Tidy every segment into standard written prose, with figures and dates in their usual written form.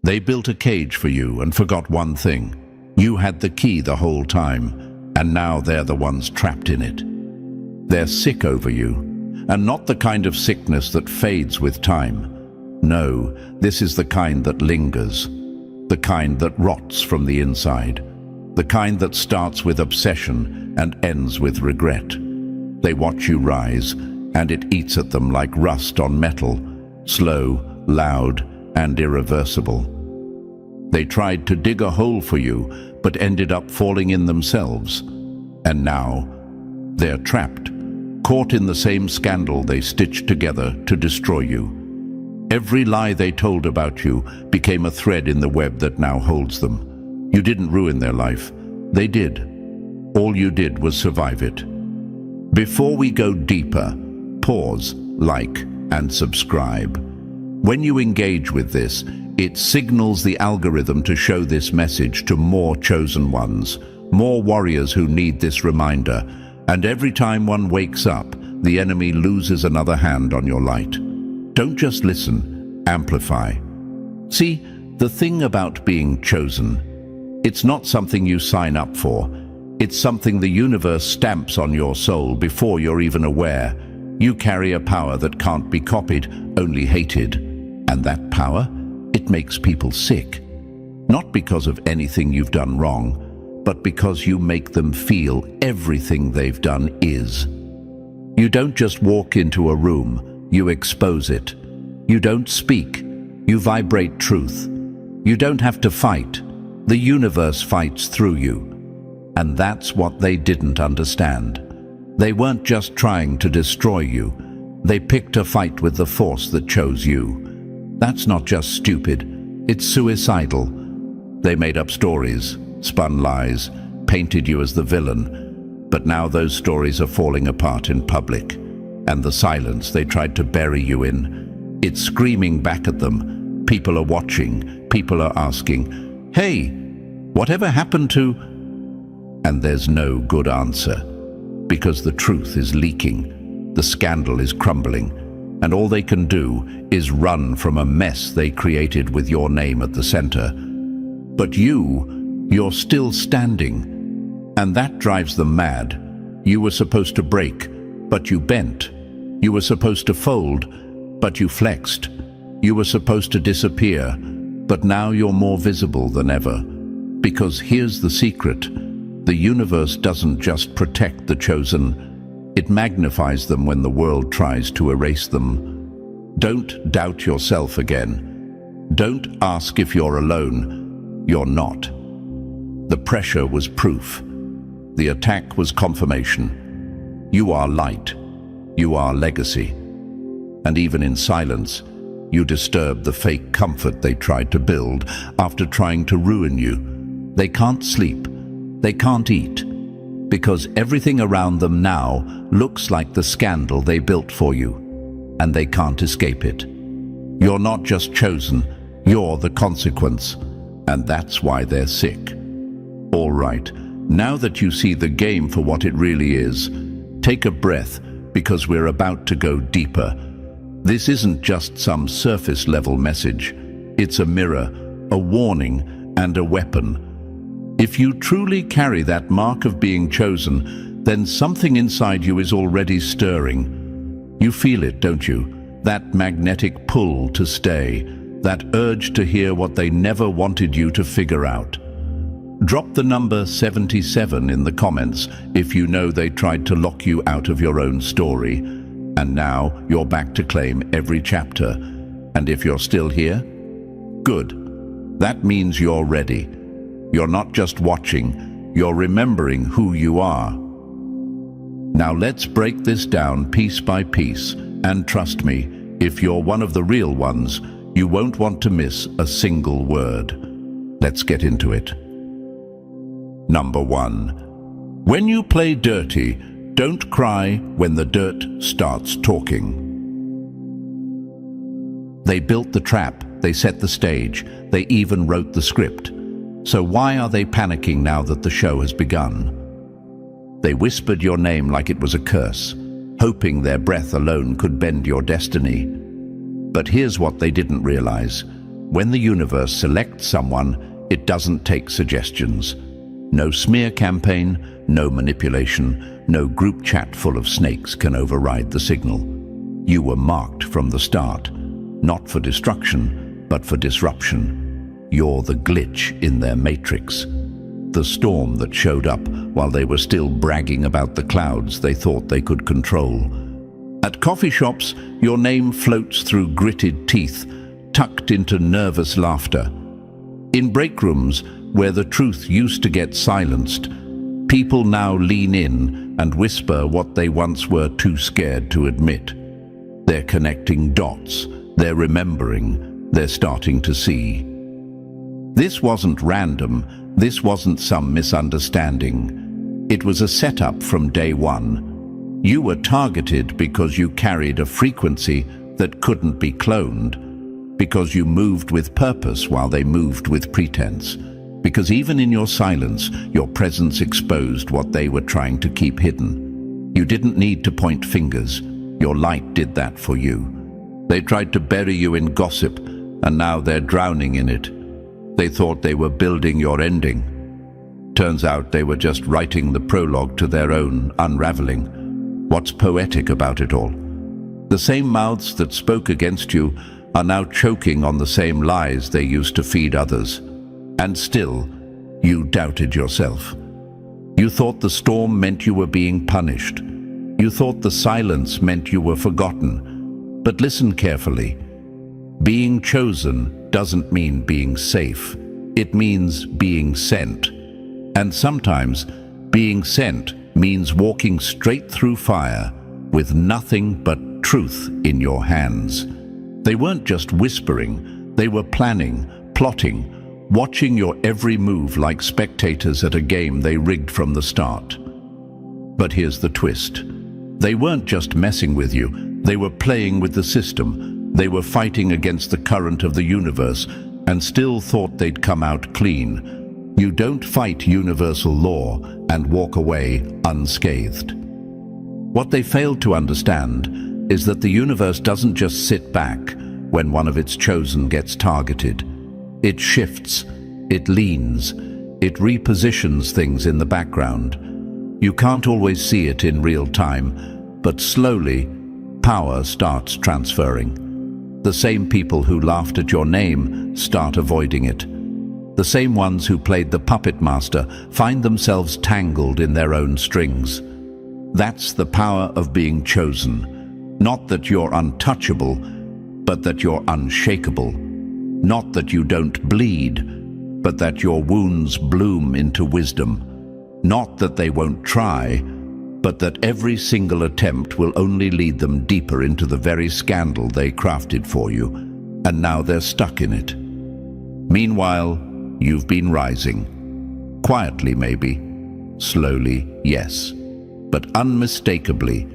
They built a cage for you and forgot one thing. You had the key the whole time, and now they're the ones trapped in it. They're sick over you, and not the kind of sickness that fades with time. No, this is the kind that lingers, the kind that rots from the inside, the kind that starts with obsession and ends with regret. They watch you rise, and it eats at them like rust on metal, slow, loud, and irreversible. They tried to dig a hole for you, but ended up falling in themselves. And now, they're trapped, caught in the same scandal they stitched together to destroy you. Every lie they told about you became a thread in the web that now holds them. You didn't ruin their life. They did. All you did was survive it. Before we go deeper, pause, like, and subscribe. When you engage with this, it signals the algorithm to show this message to more chosen ones, more warriors who need this reminder. And every time one wakes up, the enemy loses another hand on your light. Don't just listen, amplify. See, the thing about being chosen, it's not something you sign up for. It's something the universe stamps on your soul before you're even aware. You carry a power that can't be copied, only hated. And that power? It makes people sick. Not because of anything you've done wrong, but because you make them feel everything they've done is. You don't just walk into a room, you expose it. You don't speak, you vibrate truth. You don't have to fight. The universe fights through you. And that's what they didn't understand. They weren't just trying to destroy you. They picked a fight with the force that chose you. That's not just stupid, it's suicidal. They made up stories, spun lies, painted you as the villain. But now those stories are falling apart in public. And the silence they tried to bury you in, it's screaming back at them. People are watching, people are asking, "Hey, whatever happened to..." And there's no good answer. Because the truth is leaking, the scandal is crumbling, and all they can do is run from a mess they created with your name at the center. But you're still standing, and that drives them mad. You were supposed to break, but you bent. You were supposed to fold, but you flexed. You were supposed to disappear, but now you're more visible than ever. Because here's the secret. The universe doesn't just protect the chosen, it magnifies them when the world tries to erase them. Don't doubt yourself again. Don't ask if you're alone. You're not. The pressure was proof. The attack was confirmation. You are light. You are legacy. And even in silence, you disturb the fake comfort they tried to build after trying to ruin you. They can't sleep. They can't eat. Because everything around them now looks like the scandal they built for you, and they can't escape it. You're not just chosen, you're the consequence, and that's why they're sick. All right, now that you see the game for what it really is, take a breath, because we're about to go deeper. This isn't just some surface-level message. It's a mirror, a warning, and a weapon. If you truly carry that mark of being chosen, then something inside you is already stirring. You feel it, don't you? That magnetic pull to stay, that urge to hear what they never wanted you to figure out. Drop the number 77 in the comments if you know they tried to lock you out of your own story. And now you're back to claim every chapter. And if you're still here, good. That means you're ready. You're not just watching, you're remembering who you are. Now let's break this down piece by piece, and trust me, if you're one of the real ones, you won't want to miss a single word. Let's get into it. Number 1. When you play dirty, don't cry when the dirt starts talking. They built the trap, they set the stage, they even wrote the script. So why are they panicking now that the show has begun? They whispered your name like it was a curse, hoping their breath alone could bend your destiny. But here's what they didn't realize. When the universe selects someone, it doesn't take suggestions. No smear campaign, no manipulation, no group chat full of snakes can override the signal. You were marked from the start, not for destruction, but for disruption. You're the glitch in their matrix. The storm that showed up while they were still bragging about the clouds they thought they could control. At coffee shops, your name floats through gritted teeth, tucked into nervous laughter. In break rooms, where the truth used to get silenced, people now lean in and whisper what they once were too scared to admit. They're connecting dots, they're remembering, they're starting to see. This wasn't random, this wasn't some misunderstanding. It was a setup from day one. You were targeted because you carried a frequency that couldn't be cloned, because you moved with purpose while they moved with pretense, because even in your silence, your presence exposed what they were trying to keep hidden. You didn't need to point fingers. Your light did that for you. They tried to bury you in gossip, and now they're drowning in it. They thought they were building your ending. Turns out they were just writing the prologue to their own unraveling. What's poetic about it all? The same mouths that spoke against you are now choking on the same lies they used to feed others. And still, you doubted yourself. You thought the storm meant you were being punished. You thought the silence meant you were forgotten. But listen carefully. Being chosen doesn't mean being safe. It means being sent. And sometimes, being sent means walking straight through fire with nothing but truth in your hands. They weren't just whispering, they were planning, plotting, watching your every move like spectators at a game they rigged from the start. But here's the twist. They weren't just messing with you, they were playing with the system. They were fighting against the current of the universe and still thought they'd come out clean. You don't fight universal law and walk away unscathed. What they failed to understand is that the universe doesn't just sit back when one of its chosen gets targeted. It shifts, it leans, it repositions things in the background. You can't always see it in real time, but slowly, power starts transferring. The same people who laughed at your name start avoiding it. The same ones who played the puppet master find themselves tangled in their own strings. That's the power of being chosen. Not that you're untouchable, but that you're unshakable. Not that you don't bleed, but that your wounds bloom into wisdom. Not that they won't try, but that every single attempt will only lead them deeper into the very scandal they crafted for you, and now they're stuck in it. Meanwhile, you've been rising. Quietly, maybe. Slowly, yes. But unmistakably.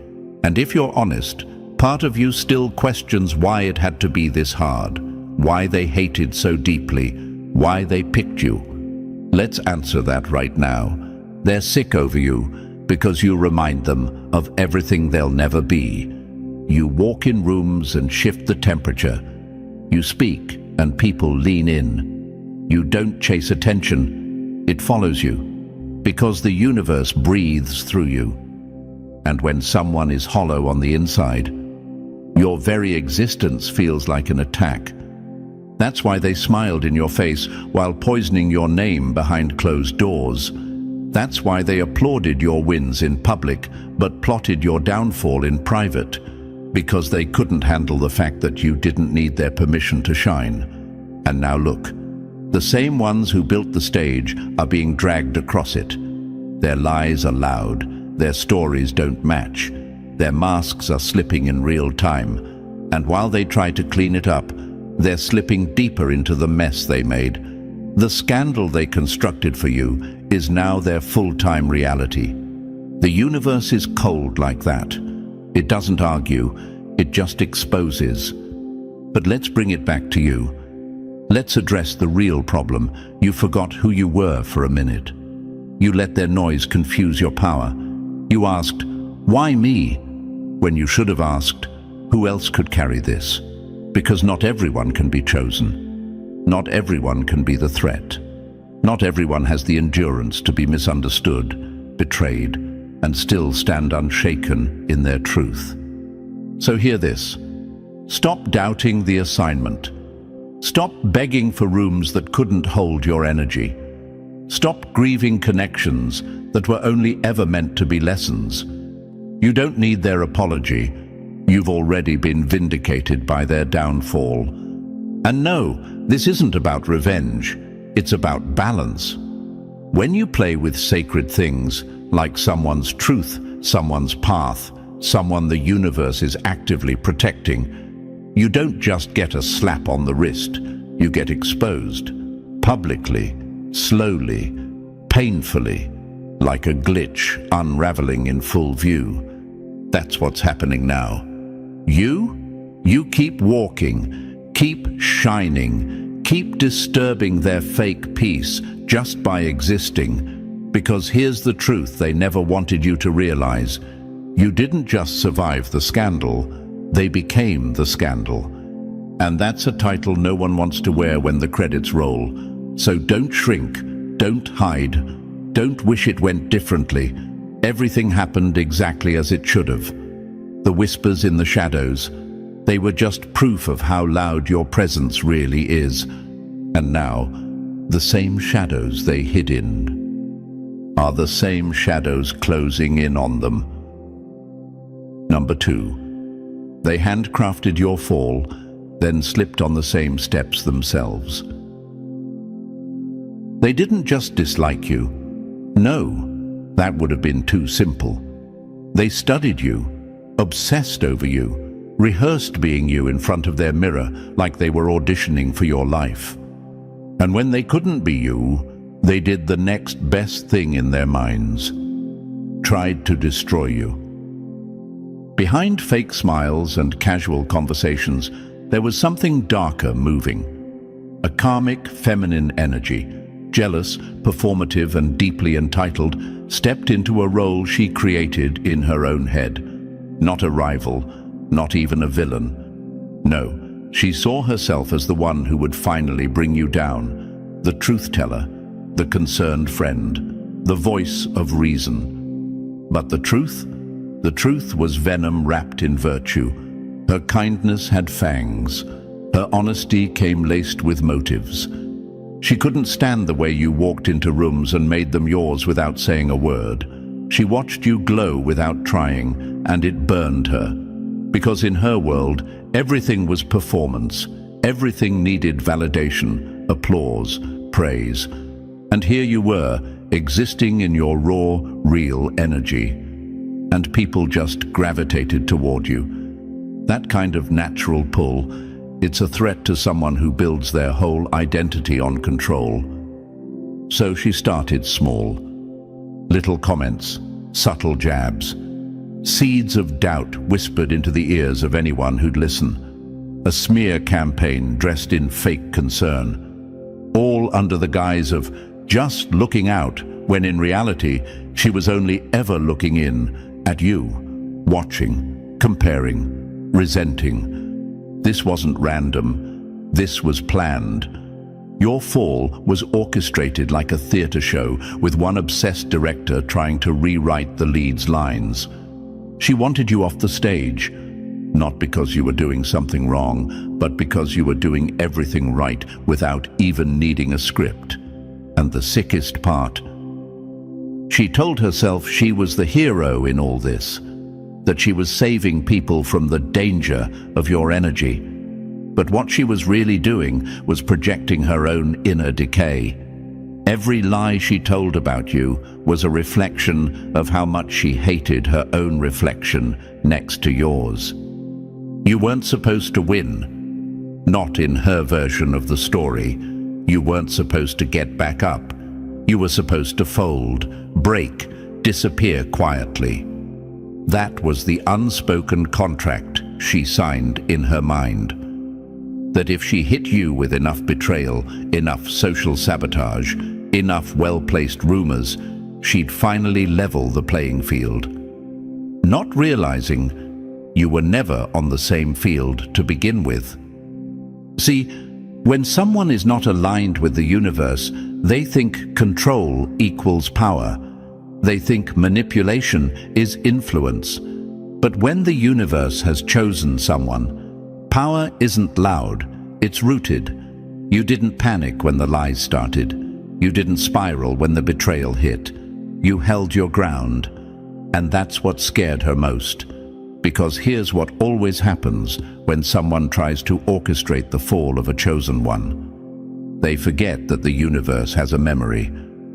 And if you're honest, part of you still questions why it had to be this hard, why they hated so deeply, why they picked you. Let's answer that right now. They're sick over you because you remind them of everything they'll never be. You walk in rooms and shift the temperature. You speak and people lean in. You don't chase attention, it follows you, because the universe breathes through you. And when someone is hollow on the inside, your very existence feels like an attack. That's why they smiled in your face while poisoning your name behind closed doors. That's why they applauded your wins in public but plotted your downfall in private, because they couldn't handle the fact that you didn't need their permission to shine. And now look, the same ones who built the stage are being dragged across it. Their lies are loud, their stories don't match, their masks are slipping in real time, and while they try to clean it up, they're slipping deeper into the mess they made. The scandal they constructed for you is now their full-time reality. The universe is cold like that. It doesn't argue, it just exposes. But let's bring it back to you. Let's address the real problem. You forgot who you were for a minute. You let their noise confuse your power. You asked, "Why me?" when you should have asked, "Who else could carry this?" Because not everyone can be chosen. Not everyone can be the threat. Not everyone has the endurance to be misunderstood, betrayed, and still stand unshaken in their truth. So hear this. Stop doubting the assignment. Stop begging for rooms that couldn't hold your energy. Stop grieving connections that were only ever meant to be lessons. You don't need their apology. You've already been vindicated by their downfall. And no, this isn't about revenge. It's about balance. When you play with sacred things, like someone's truth, someone's path, someone the universe is actively protecting, you don't just get a slap on the wrist. You get exposed. Publicly, slowly, painfully, like a glitch unraveling in full view. That's what's happening now. You keep walking, keep shining, keep disturbing their fake peace just by existing. Because here's the truth they never wanted you to realize. You didn't just survive the scandal, they became the scandal. And that's a title no one wants to wear when the credits roll. So don't shrink, don't hide, don't wish it went differently. Everything happened exactly as it should have. The whispers in the shadows, they were just proof of how loud your presence really is. And now, the same shadows they hid in are the same shadows closing in on them. Number 2. They handcrafted your fall, then slipped on the same steps themselves. They didn't just dislike you. No, that would have been too simple. They studied you, obsessed over you, rehearsed being you in front of their mirror like they were auditioning for your life. And when they couldn't be you, they did the next best thing in their minds. Tried to destroy you. Behind fake smiles and casual conversations, there was something darker moving. A karmic feminine energy, jealous, performative, and deeply entitled, stepped into a role she created in her own head. Not a rival, not even a villain. No, she saw herself as the one who would finally bring you down, the truth teller, the concerned friend, the voice of reason. But the truth was venom wrapped in virtue. Her kindness had fangs. Her honesty came laced with motives. She couldn't stand the way you walked into rooms and made them yours without saying a word. She watched you glow without trying, and it burned her. Because in her world, everything was performance. Everything needed validation, applause, praise. And here you were, existing in your raw, real energy. And people just gravitated toward you. That kind of natural pull, it's a threat to someone who builds their whole identity on control. So she started small. Little comments, subtle jabs, seeds of doubt whispered into the ears of anyone who'd listen. A smear campaign dressed in fake concern, all under the guise of just looking out, when in reality she was only ever looking in at you, watching, comparing, resenting. This wasn't random. This was planned. Your fall was orchestrated like a theater show, with one obsessed director trying to rewrite the lead's lines. She wanted you off the stage, not because you were doing something wrong, but because you were doing everything right without even needing a script. And the sickest part, she told herself she was the hero in all this, that she was saving people from the danger of your energy. But what she was really doing was projecting her own inner decay. Every lie she told about you was a reflection of how much she hated her own reflection next to yours. You weren't supposed to win. Not in her version of the story. You weren't supposed to get back up. You were supposed to fold, break, disappear quietly. That was the unspoken contract she signed in her mind. That if she hit you with enough betrayal, enough social sabotage, enough well-placed rumors, she'd finally level the playing field. Not realizing you were never on the same field to begin with. See, When someone is not aligned with the universe, they think control equals power. They think manipulation is influence. But when the universe has chosen someone, power isn't loud, it's rooted. You didn't panic when the lies started. You didn't spiral when the betrayal hit. You held your ground. And that's what scared her most. Because here's what always happens when someone tries to orchestrate the fall of a chosen one. They forget that the universe has a memory,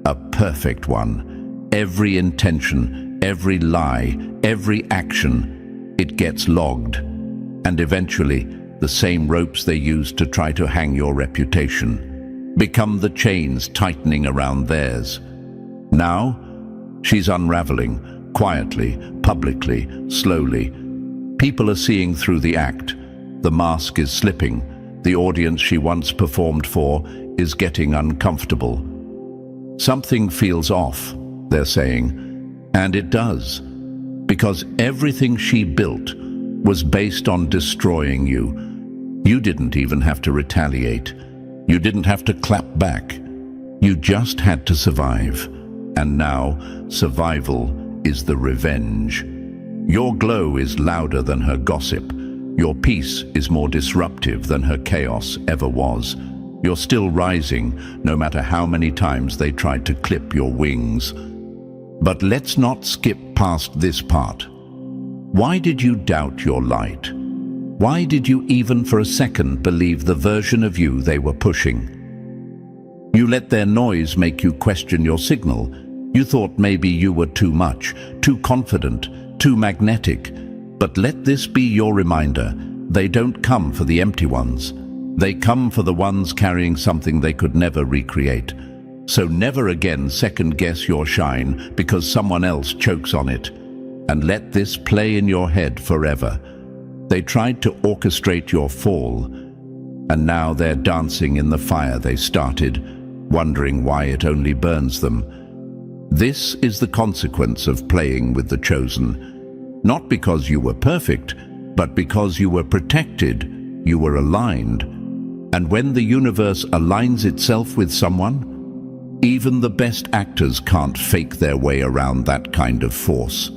a perfect one. Every intention, every lie, every action, it gets logged. And eventually, the same ropes they used to try to hang your reputation become the chains tightening around theirs. Now, she's unraveling, quietly, publicly, slowly. People are seeing through the act. The mask is slipping. The audience she once performed for is getting uncomfortable. Something feels off, they're saying, and it does, because everything she built was based on destroying you. You didn't even have to retaliate. You didn't have to clap back. You just had to survive. And now, survival is the revenge. Your glow is louder than her gossip. Your peace is more disruptive than her chaos ever was. You're still rising, no matter how many times they tried to clip your wings. But let's not skip past this part. Why did you doubt your light? Why did you even for a second believe the version of you they were pushing? You let their noise make you question your signal. You thought maybe you were too much, too confident, too magnetic. But let this be your reminder. They don't come for the empty ones. They come for the ones carrying something they could never recreate. So never again second-guess your shine because someone else chokes on it. And let this play in your head forever. They tried to orchestrate your fall, and now they're dancing in the fire they started, wondering why it only burns them. This is the consequence of playing with the chosen. Not because you were perfect, but because you were protected, you were aligned. And when the universe aligns itself with someone, even the best actors can't fake their way around that kind of force.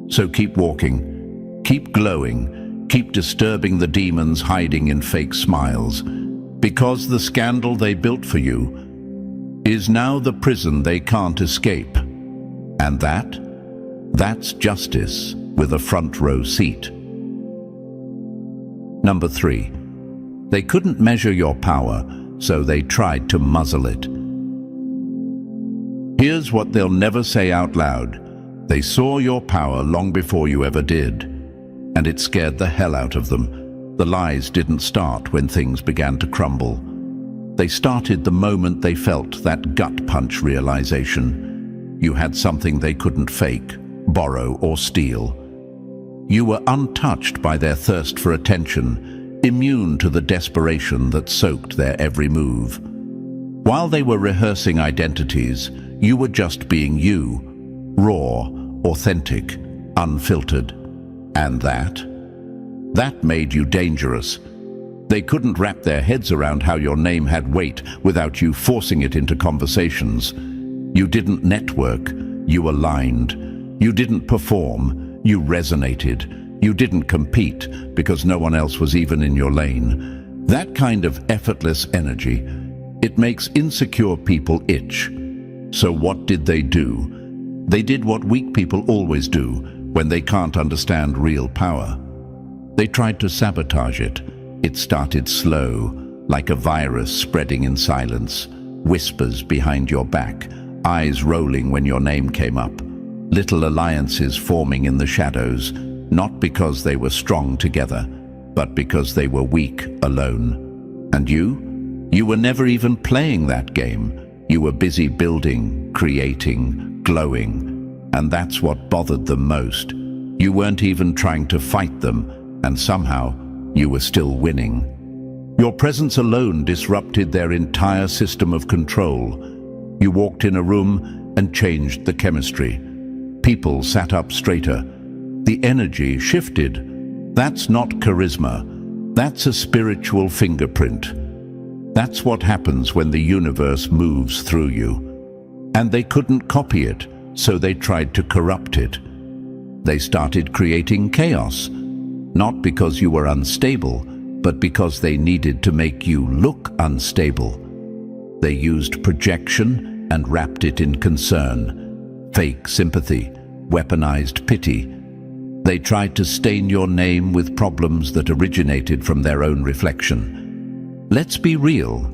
So keep walking, keep glowing, keep disturbing the demons hiding in fake smiles, because the scandal they built for you is now the prison they can't escape. And that's justice with a front row seat. Number 3, they couldn't measure your power, so they tried to muzzle it. Here's what they'll never say out loud. They saw your power long before you ever did, and it scared the hell out of them. The lies didn't start when things began to crumble. They started the moment they felt that gut punch realization. You had something they couldn't fake, borrow, or steal. You were untouched by their thirst for attention, immune to the desperation that soaked their every move. While they were rehearsing identities, you were just being you, raw, authentic, unfiltered. And that made you dangerous. They couldn't wrap their heads around how your name had weight without you forcing it into conversations. You didn't network, you aligned. You didn't perform, you resonated. You didn't compete because no one else was even in your lane. That kind of effortless energy, it makes insecure people itch. So what did they do? They did what weak people always do when they can't understand real power. They tried to sabotage it. It started slow, like a virus spreading in silence, whispers behind your back, eyes rolling when your name came up, little alliances forming in the shadows, not because they were strong together, but because they were weak alone. And you were never even playing that game. You were busy building, creating, glowing, and that's what bothered them most. You weren't even trying to fight them, and somehow you were still winning. Your presence alone disrupted their entire system of control. You walked in a room and changed the chemistry. People sat up straighter. The energy shifted. That's not charisma. That's a spiritual fingerprint. That's what happens when the universe moves through you. And they couldn't copy it, so they tried to corrupt it. They started creating chaos, not because you were unstable, but because they needed to make you look unstable. They used projection and wrapped it in concern, fake sympathy, weaponized pity. They tried to stain your name with problems that originated from their own reflection. Let's be real.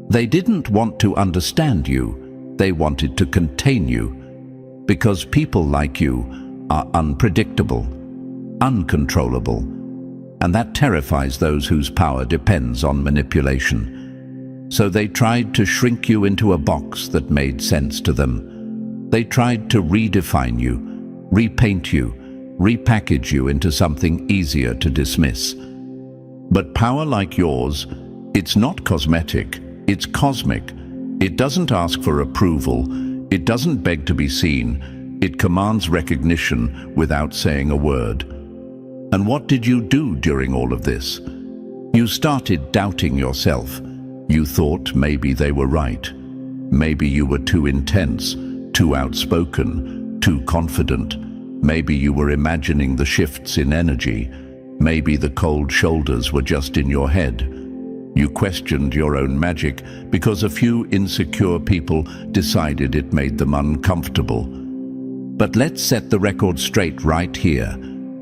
They didn't want to understand you. They wanted to contain you. Because people like you are unpredictable, uncontrollable, and that terrifies those whose power depends on manipulation. So they tried to shrink you into a box that made sense to them. They tried to redefine you, repaint you, repackage you into something easier to dismiss. But power like yours, it's not cosmetic, it's cosmic. It doesn't ask for approval, it doesn't beg to be seen, it commands recognition without saying a word. And what did you do during all of this? You started doubting yourself. You thought maybe they were right. Maybe you were too intense, too outspoken, too confident. Maybe you were imagining the shifts in energy. Maybe the cold shoulders were just in your head. You questioned your own magic because a few insecure people decided it made them uncomfortable. But let's set the record straight right here.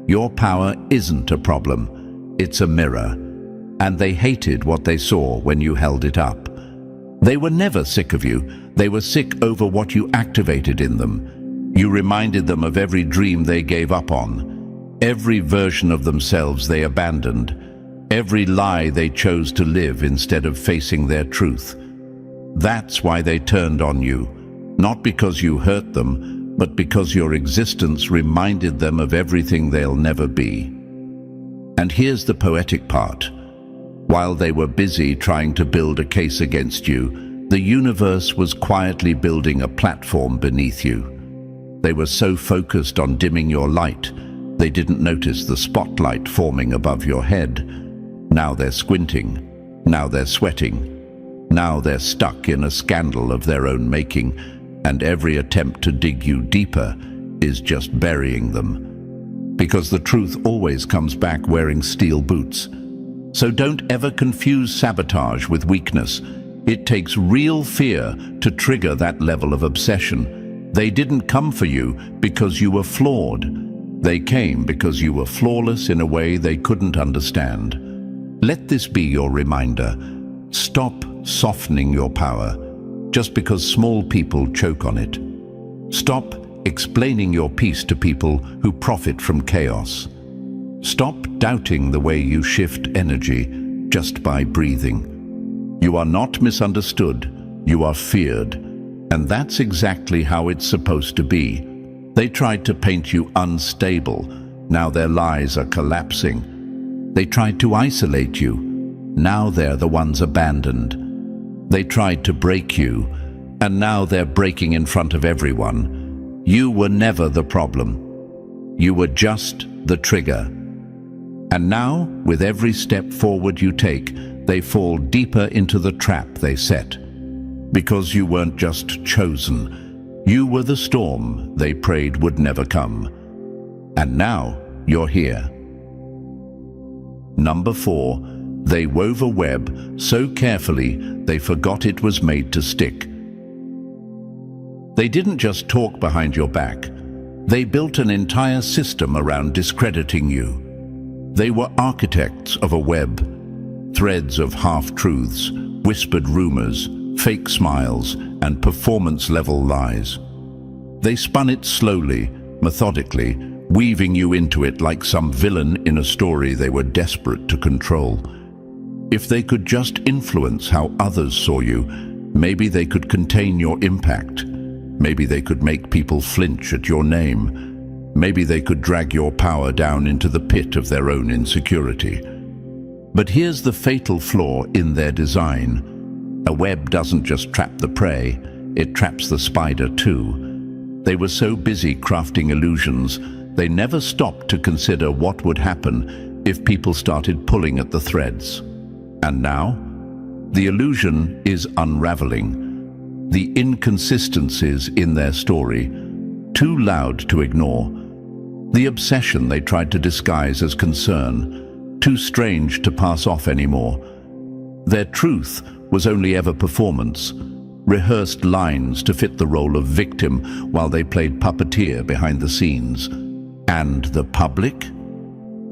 Your power isn't a problem, it's a mirror. And they hated what they saw when you held it up. They were never sick of you, they were sick over what you activated in them. You reminded them of every dream they gave up on, every version of themselves they abandoned, every lie they chose to live instead of facing their truth. That's why they turned on you, not because you hurt them, but because your existence reminded them of everything they'll never be. And here's the poetic part. While they were busy trying to build a case against you, the universe was quietly building a platform beneath you. They were so focused on dimming your light, they didn't notice the spotlight forming above your head. Now they're squinting, now they're sweating, now they're stuck in a scandal of their own making, and every attempt to dig you deeper is just burying them. Because the truth always comes back wearing steel boots. So don't ever confuse sabotage with weakness. It takes real fear to trigger that level of obsession. They didn't come for you because you were flawed. They came because you were flawless in a way they couldn't understand. Let this be your reminder. Stop softening your power just because small people choke on it. Stop explaining your peace to people who profit from chaos. Stop doubting the way you shift energy just by breathing. You are not misunderstood, you are feared. And that's exactly how it's supposed to be. They tried to paint you unstable. Now their lies are collapsing. They tried to isolate you. Now they're the ones abandoned. They tried to break you, and now they're breaking in front of everyone. You were never the problem. You were just the trigger. And now, with every step forward you take, they fall deeper into the trap they set. Because you weren't just chosen. You were the storm they prayed would never come. And now you're here. Number 4, they wove a web so carefully they forgot it was made to stick. They didn't just talk behind your back. They built an entire system around discrediting you. They were architects of a web, threads of half-truths, whispered rumors, fake smiles, and performance-level lies. They spun it slowly, methodically, weaving you into it like some villain in a story they were desperate to control. If they could just influence how others saw you, maybe they could contain your impact. Maybe they could make people flinch at your name. Maybe they could drag your power down into the pit of their own insecurity. But here's the fatal flaw in their design. A web doesn't just trap the prey, it traps the spider too. They were so busy crafting illusions, they never stopped to consider what would happen if people started pulling at the threads. And now, The illusion is unraveling. The inconsistencies in their story, too loud to ignore. The obsession they tried to disguise as concern, too strange to pass off anymore. Their truth was only ever performance, rehearsed lines to fit the role of victim while they played puppeteer behind the scenes. And the public?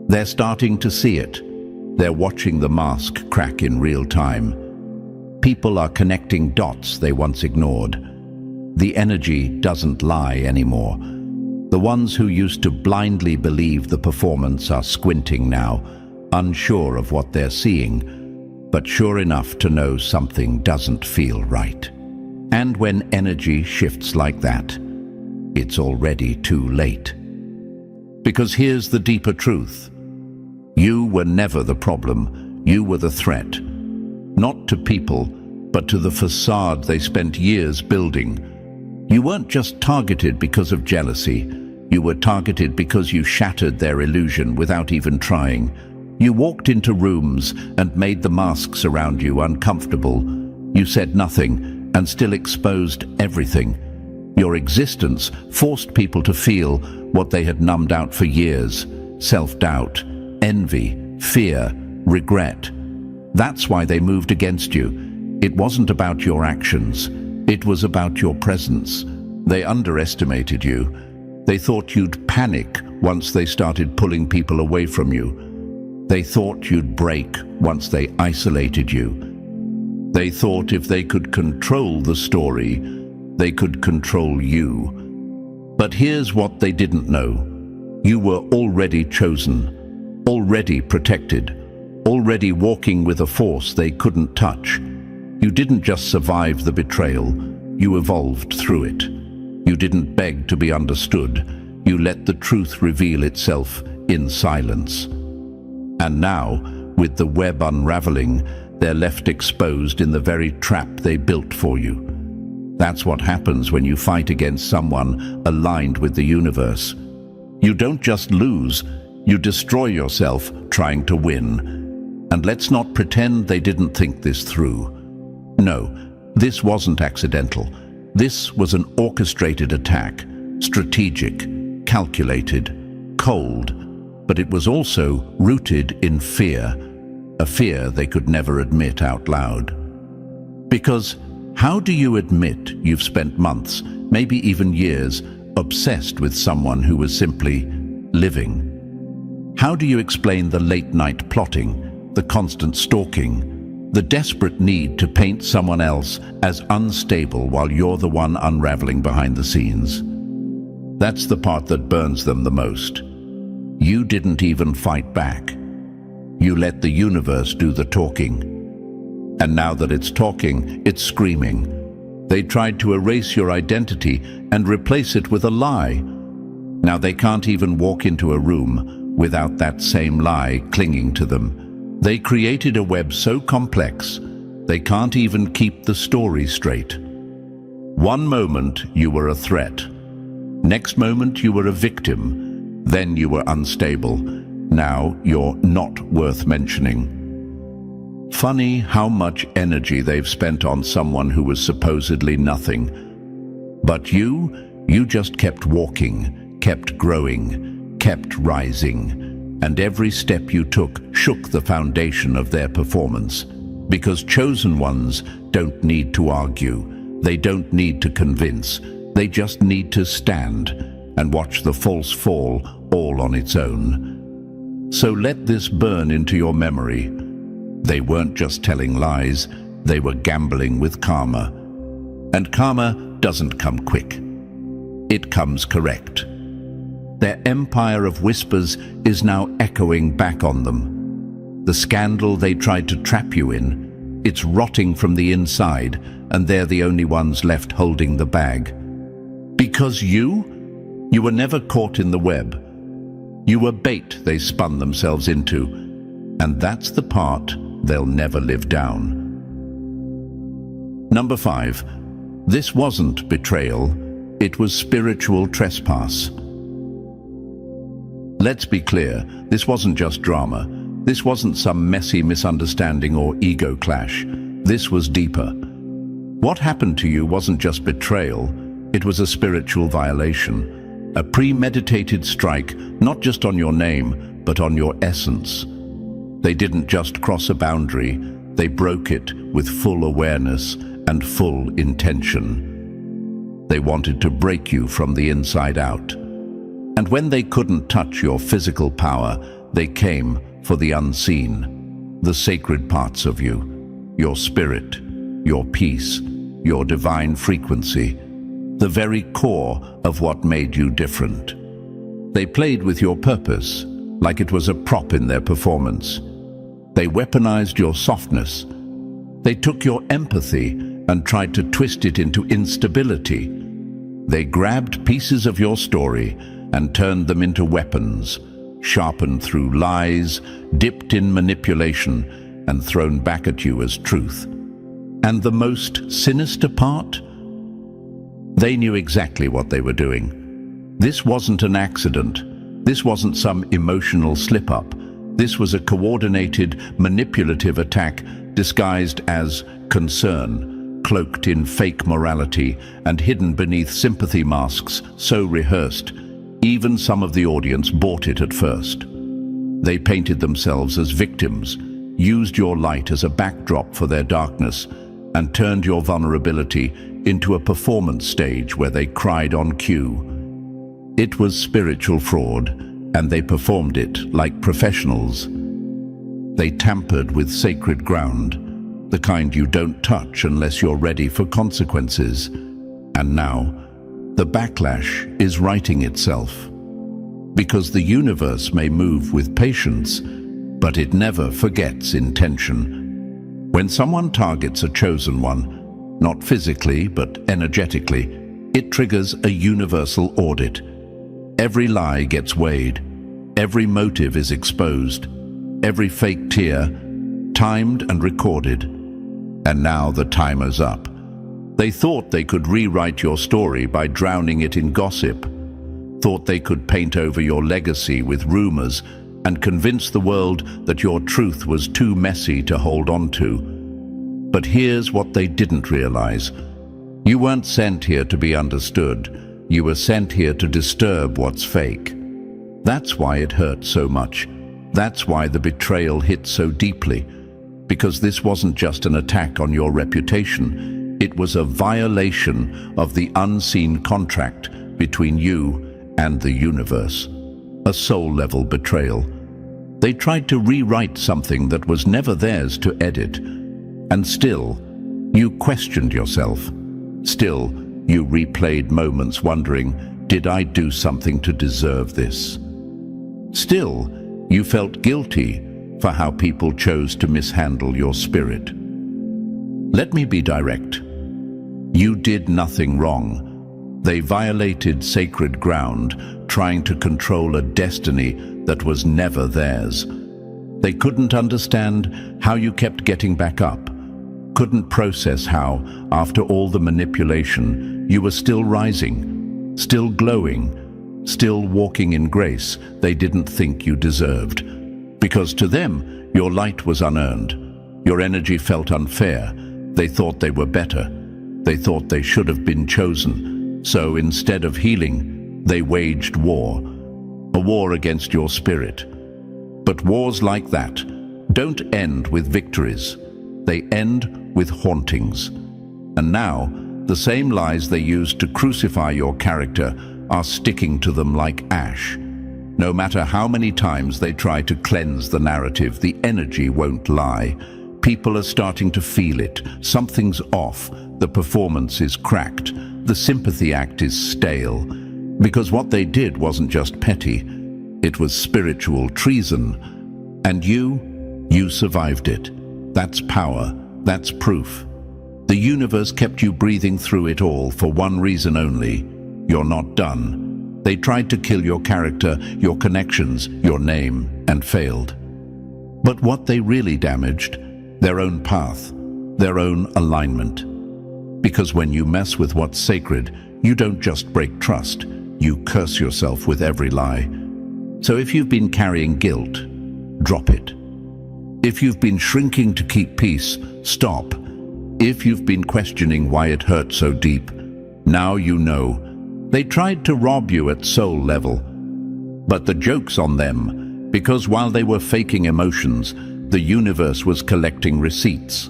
They're starting to see it. They're watching the mask crack in real time. People are connecting dots they once ignored. The energy doesn't lie anymore. The ones who used to blindly believe the performance are squinting now, unsure of what they're seeing, but sure enough to know something doesn't feel right. And when energy shifts like that, it's already too late. Because here's the deeper truth. You were never the problem. You were the threat. Not to people, but to the facade they spent years building. You weren't just targeted because of jealousy. You were targeted because you shattered their illusion without even trying. You walked into rooms and made the masks around you uncomfortable. You said nothing and still exposed everything. Your existence forced people to feel what they had numbed out for years: self-doubt, envy, fear, regret. That's why they moved against you. It wasn't about your actions. It was about your presence. They underestimated you. They thought you'd panic once they started pulling people away from you. They thought you'd break once they isolated you. They thought if they could control the story, they could control you. But here's what they didn't know. You were already chosen, already protected, already walking with a force they couldn't touch. You didn't just survive the betrayal, you evolved through it. You didn't beg to be understood, you let the truth reveal itself in silence. And now, with the web unraveling, they're left exposed in the very trap they built for you. That's what happens when you fight against someone aligned with the universe. You don't just lose, you destroy yourself trying to win. And let's not pretend they didn't think this through. No, this wasn't accidental. This was an orchestrated attack, strategic, calculated, cold, but it was also rooted in fear, a fear they could never admit out loud. Because how do you admit you've spent months, maybe even years, obsessed with someone who was simply living? How do you explain the late-night plotting, the constant stalking, the desperate need to paint someone else as unstable while you're the one unraveling behind the scenes? That's the part that burns them the most. You didn't even fight back. You let the universe do the talking. And now that it's talking, it's screaming. They tried to erase your identity and replace it with a lie. Now they can't even walk into a room without that same lie clinging to them. They created a web so complex, they can't even keep the story straight. One moment you were a threat. Next moment you were a victim. Then you were unstable. Now you're not worth mentioning. Funny how much energy they've spent on someone who was supposedly nothing. But you just kept walking, kept growing, kept rising. And every step you took shook the foundation of their performance. Because chosen ones don't need to argue. They don't need to convince. They just need to stand and watch the false fall all on its own. So let this burn into your memory. They weren't just telling lies, they were gambling with karma. And karma doesn't come quick. It comes correct. Their empire of whispers is now echoing back on them. The scandal they tried to trap you in, it's rotting from the inside, and they're the only ones left holding the bag. Because you were never caught in the web. You were bait they spun themselves into, and that's the part they'll never live down. Number 5. This wasn't betrayal, it was spiritual trespass. Let's be clear, this wasn't just drama. This wasn't some messy misunderstanding or ego clash. this was deeper. What happened to you wasn't just betrayal, it was a spiritual violation, a premeditated strike, not just on your name, but on your essence. They didn't just cross a boundary, they broke it with full awareness and full intention. They wanted to break you from the inside out. And when they couldn't touch your physical power, they came for the unseen, the sacred parts of you, your spirit, your peace, your divine frequency, the very core of what made you different. They played with your purpose, like it was a prop in their performance. They weaponized your softness. They took your empathy and tried to twist it into instability. They grabbed pieces of your story and turned them into weapons, sharpened through lies, dipped in manipulation, and thrown back at you as truth. And the most sinister part? They knew exactly what they were doing. This wasn't an accident. This wasn't some emotional slip-up. This was a coordinated, manipulative attack disguised as concern, cloaked in fake morality and hidden beneath sympathy masks so rehearsed, even some of the audience bought it at first. They painted themselves as victims, used your light as a backdrop for their darkness, and turned your vulnerability into a performance stage where they cried on cue. It was spiritual fraud, and they performed it like professionals. They tampered with sacred ground, the kind you don't touch unless you're ready for consequences. And now, the backlash is writing itself. Because the universe may move with patience, but it never forgets intention. When someone targets a chosen one, not physically but energetically, it triggers a universal audit. Every lie gets weighed, every motive is exposed, every fake tear timed and recorded. And now the timer's up. They thought they could rewrite your story by drowning it in gossip, thought they could paint over your legacy with rumors and convince the world that your truth was too messy to hold on to. But here's what they didn't realize. You weren't sent here to be understood. You were sent here to disturb what's fake. That's why it hurt so much. That's why the betrayal hit so deeply. Because this wasn't just an attack on your reputation. It was a violation of the unseen contract between you and the universe. A soul-level betrayal. They tried to rewrite something that was never theirs to edit. And still, you questioned yourself. Still, you replayed moments wondering, did I do something to deserve this? Still, you felt guilty for how people chose to mishandle your spirit. Let me be direct. You did nothing wrong. They violated sacred ground, trying to control a destiny that was never theirs. They couldn't understand how you kept getting back up, couldn't process how, after all the manipulation, you were still rising, still glowing, still walking in grace they didn't think you deserved. Because to them, your light was unearned. Your energy felt unfair. They thought they were better. They thought they should have been chosen. So instead of healing, they waged war. A war against your spirit. But wars like that don't end with victories. They end with hauntings. And now, the same lies they used to crucify your character are sticking to them like ash. No matter how many times they try to cleanse the narrative, the energy won't lie. People are starting to feel it. Something's off. The performance is cracked. The sympathy act is stale. Because what they did wasn't just petty. It was spiritual treason. And you survived it. That's power. That's proof. The universe kept you breathing through it all for one reason only. You're not done. They tried to kill your character, your connections, your name, and failed. But what they really damaged? Their own path, their own alignment. Because when you mess with what's sacred, you don't just break trust, you curse yourself with every lie. So if you've been carrying guilt, drop it. If you've been shrinking to keep peace, stop If you've been questioning why it hurt so deep, now you know. They tried to rob you at soul level. But the joke's on them, because while they were faking emotions, the universe was collecting receipts,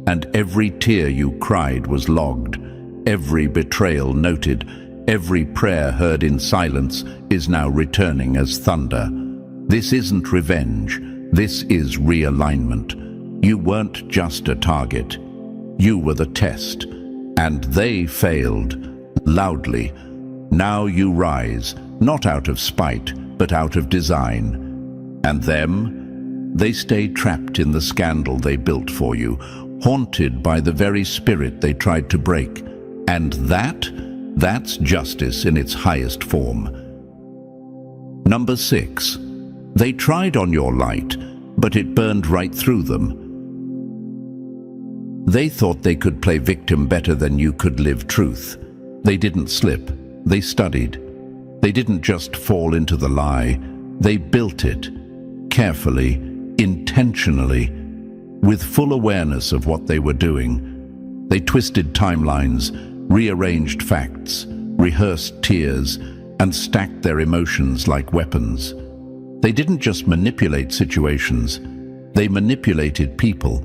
and every tear you cried was logged, every betrayal noted, every prayer heard in silence is now returning as thunder. This isn't revenge, this is realignment. You weren't just a target, you were the test, and they failed, loudly. Now you rise, not out of spite, but out of design. And them? They stay trapped in the scandal they built for you, haunted by the very spirit they tried to break. And that's justice in its highest form. Number 6. They tried on your light, but it burned right through them. They thought they could play victim better than you could live truth. They didn't slip, they studied. They didn't just fall into the lie, they built it, carefully, intentionally, with full awareness of what they were doing. They twisted timelines, rearranged facts, rehearsed tears, and stacked their emotions like weapons. They didn't just manipulate situations, they manipulated people.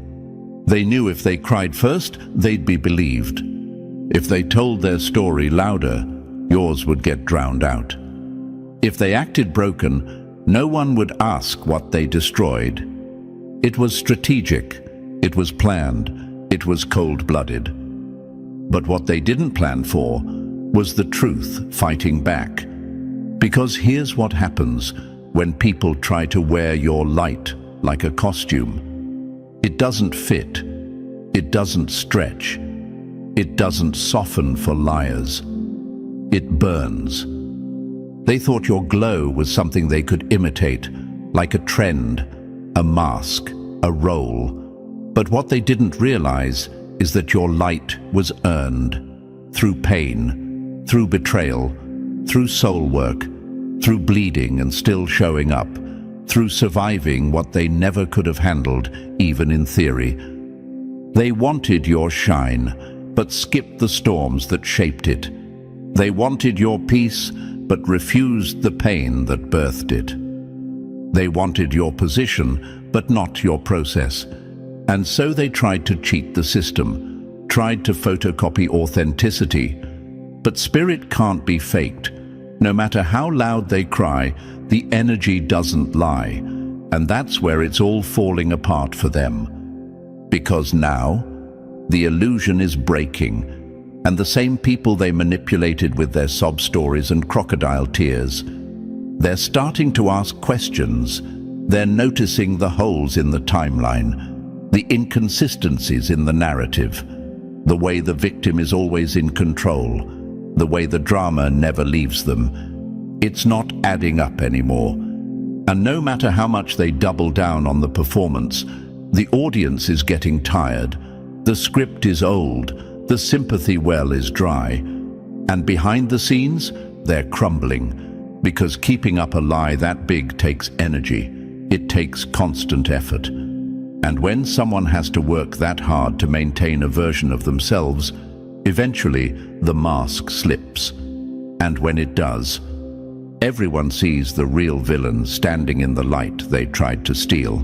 They knew if they cried first, they'd be believed. If they told their story louder, yours would get drowned out. If they acted broken, no one would ask what they destroyed. It was strategic, it was planned, it was cold-blooded. But what they didn't plan for was the truth fighting back. Because here's what happens when people try to wear your light like a costume. It doesn't fit, it doesn't stretch, it doesn't soften for liars. It burns. They thought your glow was something they could imitate, like a trend, a mask, a role. But what they didn't realize is that your light was earned through pain, through betrayal, through soul work, through bleeding and still showing up, through surviving what they never could have handled, even in theory. They wanted your shine, but skipped the storms that shaped it. They wanted your peace, but refused the pain that birthed it. They wanted your position, but not your process. And so they tried to cheat the system, tried to photocopy authenticity. But spirit can't be faked. No matter how loud they cry, the energy doesn't lie. And that's where it's all falling apart for them. Because now, the illusion is breaking, and the same people they manipulated with their sob stories and crocodile tears, they're starting to ask questions. They're noticing the holes in the timeline, the inconsistencies in the narrative, the way the victim is always in control, the way the drama never leaves them. It's not adding up anymore. And no matter how much they double down on the performance, the audience is getting tired. The script is old, the sympathy well is dry. And behind the scenes, they're crumbling. Because keeping up a lie that big takes energy. It takes constant effort. And when someone has to work that hard to maintain a version of themselves, eventually the mask slips. And when it does, everyone sees the real villain standing in the light they tried to steal.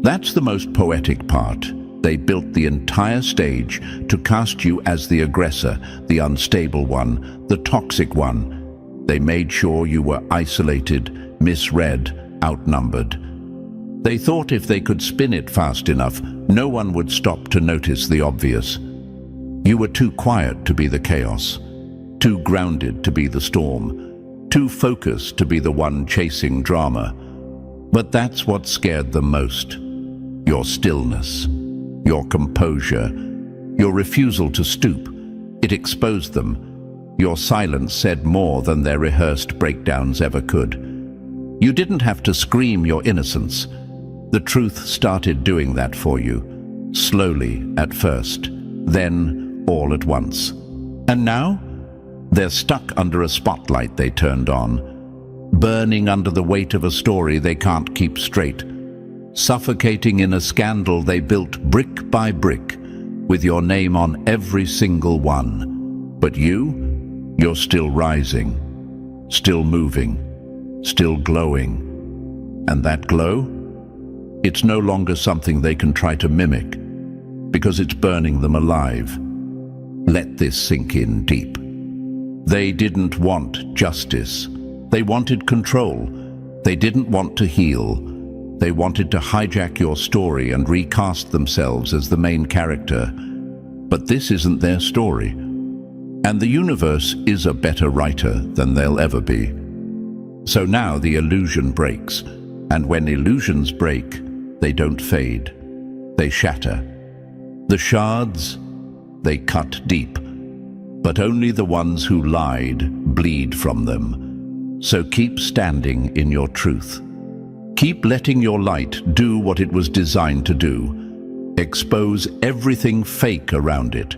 That's the most poetic part. They built the entire stage to cast you as the aggressor, the unstable one, the toxic one. They made sure you were isolated, misread, outnumbered. They thought if they could spin it fast enough, no one would stop to notice the obvious. You were too quiet to be the chaos, too grounded to be the storm, too focused to be the one chasing drama. But that's what scared them most. Your stillness, your composure, your refusal to stoop. It exposed them. Your silence said more than their rehearsed breakdowns ever could. You didn't have to scream your innocence. The truth started doing that for you, slowly at first, then all at once. And now, they're stuck under a spotlight they turned on, burning under the weight of a story they can't keep straight, suffocating in a scandal they built brick by brick, with your name on every single one. But you're still rising, still moving, still glowing. And that glow? It's no longer something they can try to mimic, because it's burning them alive. Let this sink in deep. They didn't want justice. They wanted control. They didn't want to heal. They wanted to hijack your story and recast themselves as the main character. But this isn't their story. And the universe is a better writer than they'll ever be. So now the illusion breaks. And when illusions break, they don't fade. They shatter. The shards, they cut deep. But only the ones who lied bleed from them. So keep standing in your truth. Keep letting your light do what it was designed to do. Expose everything fake around it.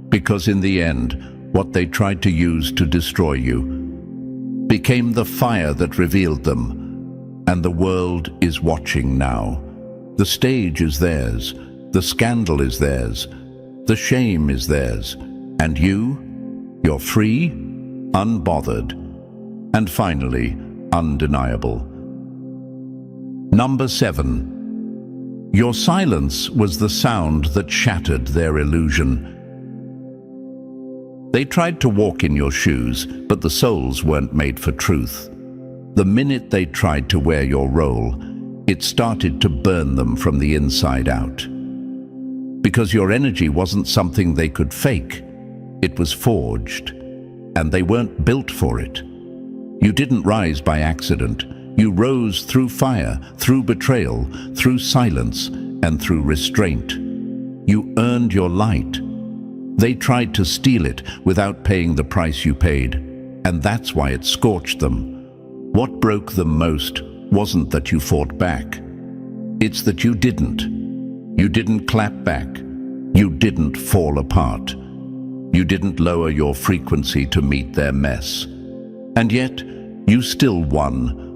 Because in the end, what they tried to use to destroy you became the fire that revealed them. And the world is watching now. The stage is theirs. The scandal is theirs. The shame is theirs. And you're free, unbothered, and finally, undeniable. Number 7. Your silence was the sound that shattered their illusion. They tried to walk in your shoes, but the soles weren't made for truth. The minute they tried to wear your role, it started to burn them from the inside out. Because your energy wasn't something they could fake. It was forged, and they weren't built for it. You didn't rise by accident. You rose through fire, through betrayal, through silence, and through restraint. You earned your light. They tried to steal it without paying the price you paid, and that's why it scorched them. What broke them most wasn't that you fought back. It's that you didn't. You didn't clap back. You didn't fall apart. You didn't lower your frequency to meet their mess. And yet, you still won.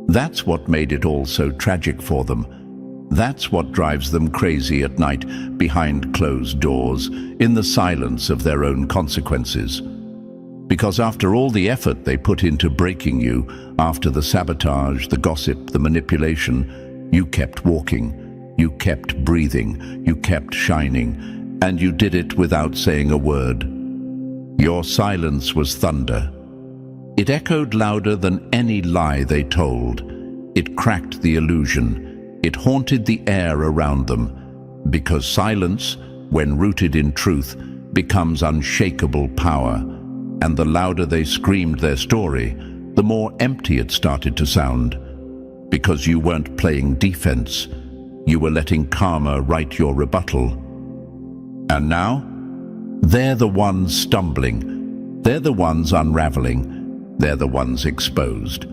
That's what made it all so tragic for them. That's what drives them crazy at night, behind closed doors, in the silence of their own consequences. Because after all the effort they put into breaking you, after the sabotage, the gossip, the manipulation, you kept walking, you kept breathing, you kept shining, and you did it without saying a word. Your silence was thunder. It echoed louder than any lie they told. It cracked the illusion. It haunted the air around them. Because silence, when rooted in truth, becomes unshakable power. And the louder they screamed their story, the more empty it started to sound. Because you weren't playing defense. You were letting karma write your rebuttal. And now, they're the ones stumbling. They're the ones unraveling. They're the ones exposed.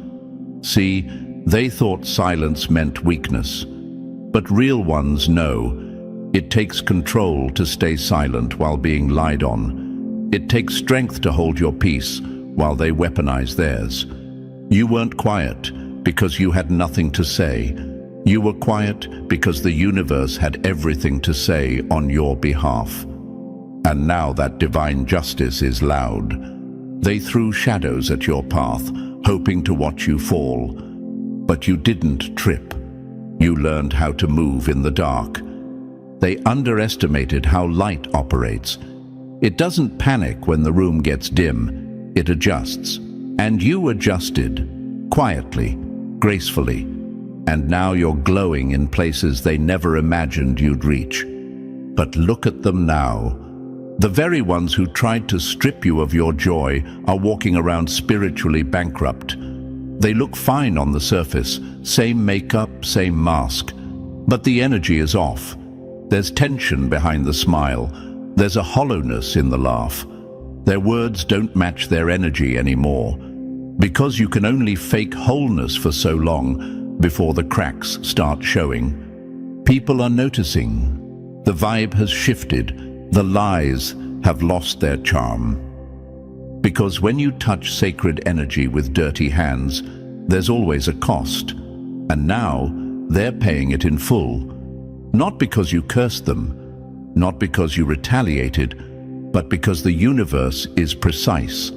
See, they thought silence meant weakness. But real ones know it takes control to stay silent while being lied on. It takes strength to hold your peace while they weaponize theirs. You weren't quiet because you had nothing to say. You were quiet because the universe had everything to say on your behalf. And now that divine justice is loud. They threw shadows at your path, hoping to watch you fall. But you didn't trip. You learned how to move in the dark. They underestimated how light operates. It doesn't panic when the room gets dim. It adjusts. And you adjusted, quietly, gracefully. And now you're glowing in places they never imagined you'd reach. But look at them now. The very ones who tried to strip you of your joy are walking around spiritually bankrupt. They look fine on the surface, same makeup, same mask. But the energy is off. There's tension behind the smile. There's a hollowness in the laugh. Their words don't match their energy anymore. Because you can only fake wholeness for so long before the cracks start showing. People are noticing. The vibe has shifted. The lies have lost their charm. Because when you touch sacred energy with dirty hands, there's always a cost. And now, they're paying it in full. Not because you cursed them, not because you retaliated, but because the universe is precise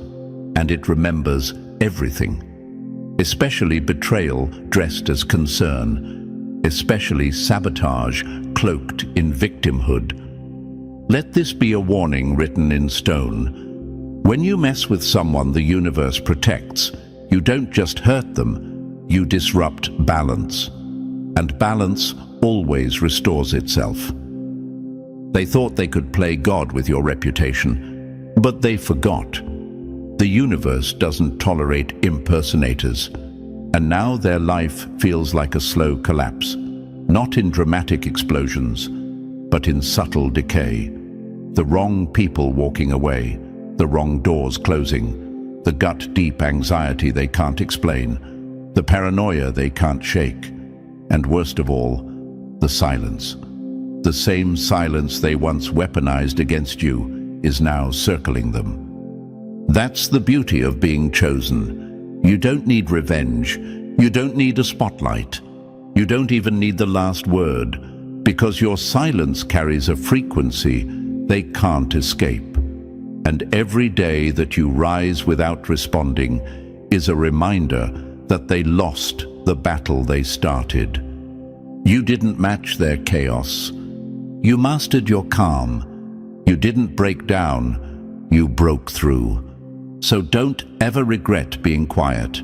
and it remembers everything, especially betrayal dressed as concern, especially sabotage cloaked in victimhood. Let this be a warning written in stone. When you mess with someone the universe protects, you don't just hurt them, you disrupt balance. And balance always restores itself. They thought they could play God with your reputation, but they forgot. The universe doesn't tolerate impersonators, and now their life feels like a slow collapse, not in dramatic explosions, but in subtle decay. The wrong people walking away, the wrong doors closing, the gut-deep anxiety they can't explain, the paranoia they can't shake, and worst of all, the silence. The same silence they once weaponized against you is now circling them. That's the beauty of being chosen. You don't need revenge. You don't need a spotlight. You don't even need the last word, because your silence carries a frequency they can't escape. And every day that you rise without responding is a reminder that they lost the battle they started. You didn't match their chaos. You mastered your calm. You didn't break down. You broke through. So don't ever regret being quiet.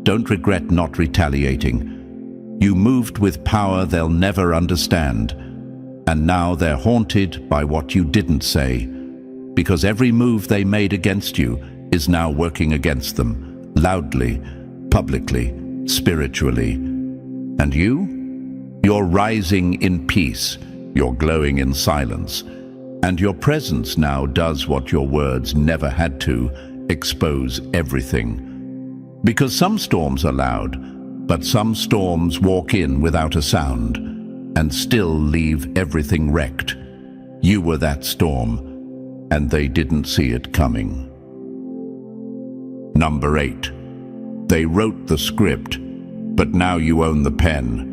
Don't regret not retaliating. You moved with power they'll never understand. And now they're haunted by what you didn't say, because every move they made against you is now working against them, loudly, publicly, spiritually. And you? You're rising in peace, you're glowing in silence, and your presence now does what your words never had to, expose everything. Because some storms are loud, but some storms walk in without a sound, and still leave everything wrecked. You were that storm, and they didn't see it coming. Number 8. They wrote the script, but now you own the pen.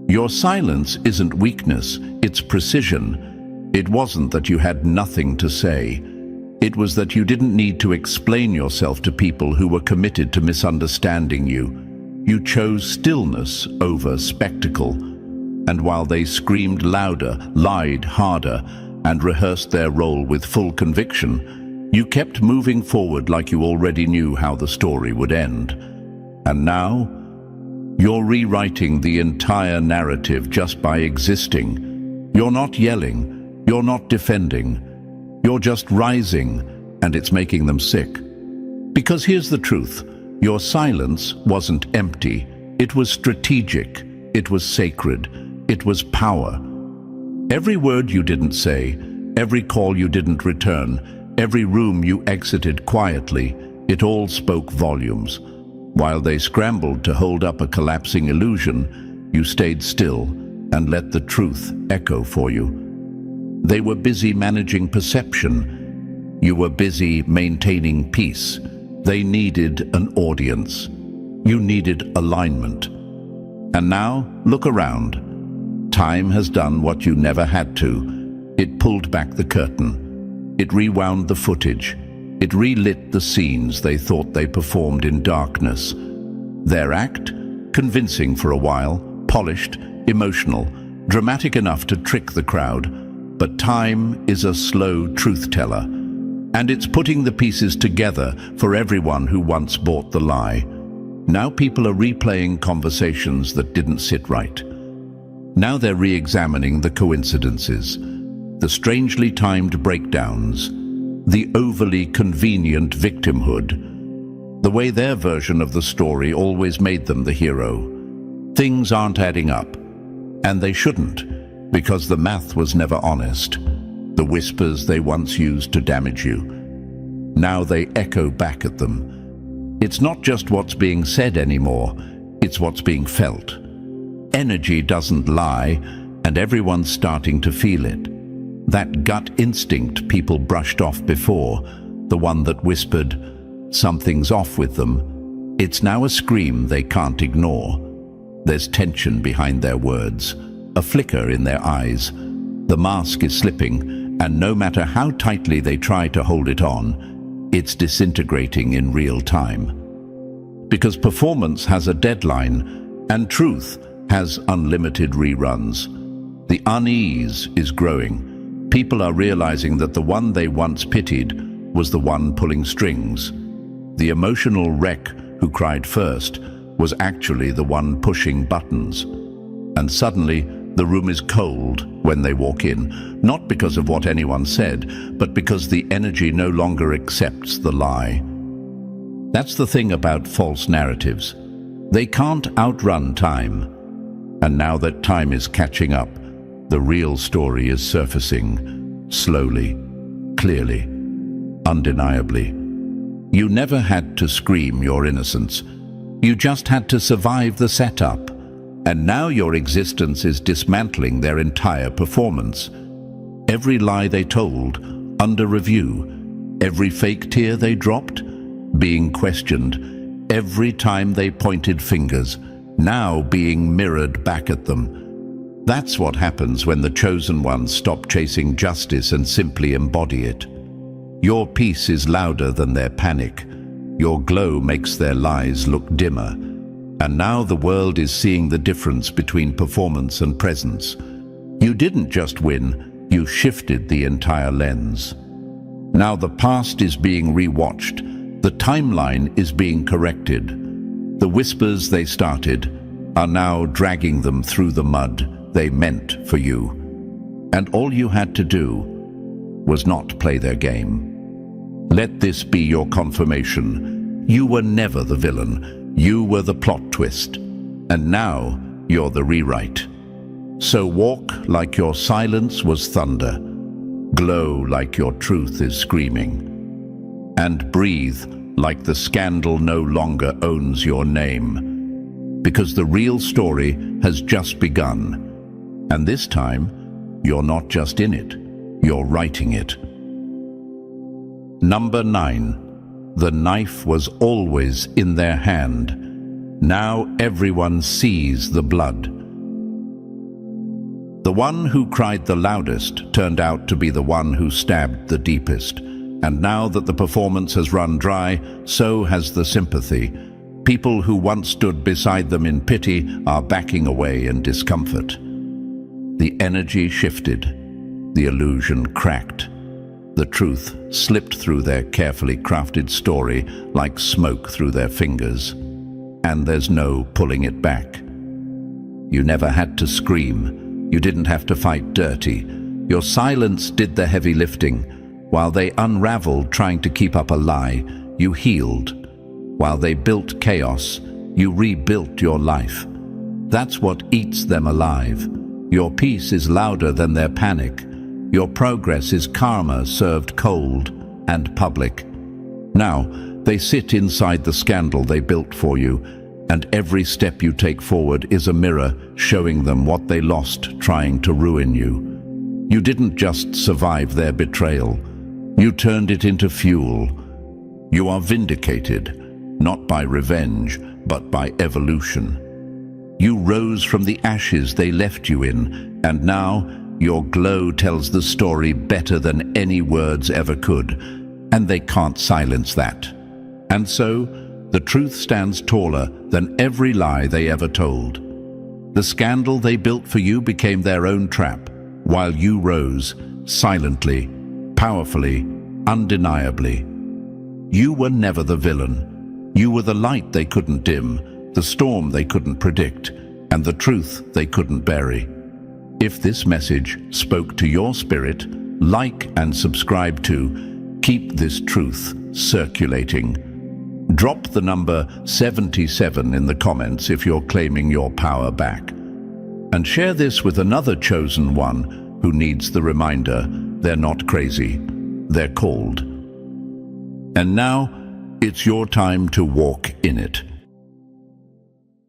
Your silence isn't weakness, it's precision. It wasn't that you had nothing to say. It was that you didn't need to explain yourself to people who were committed to misunderstanding you. You chose stillness over spectacle, and while they screamed louder, lied harder, and rehearsed their role with full conviction, you kept moving forward like you already knew how the story would end. And now, you're rewriting the entire narrative just by existing. You're not yelling, you're not defending, you're just rising, and it's making them sick. Because here's the truth. Your silence wasn't empty. It was strategic. It was sacred. It was power. Every word you didn't say, every call you didn't return, every room you exited quietly, it all spoke volumes. While they scrambled to hold up a collapsing illusion, you stayed still and let the truth echo for you. They were busy managing perception. You were busy maintaining peace. They needed an audience. You needed alignment. And now, look around. Time has done what you never had to. It pulled back the curtain. It rewound the footage. It relit the scenes they thought they performed in darkness. Their act? Convincing for a while, polished, emotional, dramatic enough to trick the crowd. But time is a slow truth-teller. And it's putting the pieces together for everyone who once bought the lie. Now people are replaying conversations that didn't sit right. Now they're re-examining the coincidences, the strangely timed breakdowns, the overly convenient victimhood, the way their version of the story always made them the hero. Things aren't adding up, and they shouldn't, because the math was never honest. The whispers they once used to damage you, now they echo back at them. It's not just what's being said anymore, it's what's being felt. Energy doesn't lie, and everyone's starting to feel it. That gut instinct people brushed off before, the one that whispered, "Something's off with them," it's now a scream they can't ignore. There's tension behind their words, a flicker in their eyes, The mask is slipping, and no matter how tightly they try to hold it on, it's disintegrating in real time. Because performance has a deadline, and truth has unlimited reruns. The unease is growing. People are realizing that the one they once pitied was the one pulling strings. The emotional wreck who cried first was actually the one pushing buttons. And suddenly, the room is cold when they walk in, not because of what anyone said, but because the energy no longer accepts the lie. That's the thing about false narratives. They can't outrun time. And now that time is catching up, the real story is surfacing, slowly, clearly, undeniably. You never had to scream your innocence. You just had to survive the setup. And now your existence is dismantling their entire performance. Every lie they told, under review. Every fake tear they dropped, being questioned. Every time they pointed fingers, now being mirrored back at them. That's what happens when the chosen ones stop chasing justice and simply embody it. Your peace is louder than their panic. Your glow makes their lies look dimmer. And now the world is seeing the difference between performance and presence. You didn't just win, you shifted the entire lens. Now the past is being rewatched. The timeline is being corrected. The whispers they started are now dragging them through the mud they meant for you. And all you had to do was not play their game. Let this be your confirmation. You were never the villain. You were the plot twist. And now you're the rewrite. So walk like your silence was thunder. Glow like your truth is screaming. And breathe like the scandal no longer owns your name. Because the real story has just begun. And this time, you're not just in it, you're writing it. Number 9. The knife was always in their hand. Now everyone sees the blood. The one who cried the loudest turned out to be the one who stabbed the deepest. And now that the performance has run dry, so has the sympathy. People who once stood beside them in pity are backing away in discomfort. The energy shifted. The illusion cracked. The truth slipped through their carefully crafted story like smoke through their fingers. And there's no pulling it back. You never had to scream. You didn't have to fight dirty. Your silence did the heavy lifting. While they unraveled trying to keep up a lie, you healed. While they built chaos, you rebuilt your life. That's what eats them alive. Your peace is louder than their panic. Your progress is karma served cold and public. Now, they sit inside the scandal they built for you, and every step you take forward is a mirror showing them what they lost trying to ruin you. You didn't just survive their betrayal. You turned it into fuel. You are vindicated, not by revenge, but by evolution. You rose from the ashes they left you in, and now your glow tells the story better than any words ever could, and they can't silence that. And so, the truth stands taller than every lie they ever told. The scandal they built for you became their own trap, while you rose, silently, powerfully, undeniably. You were never the villain. You were the light they couldn't dim, the storm they couldn't predict, and the truth they couldn't bury. If this message spoke to your spirit, like and subscribe to Keep This Truth Circulating. Drop the number 77 in the comments if you're claiming your power back. And share this with another chosen one who needs the reminder they're not crazy, they're called. And now, it's your time to walk in it.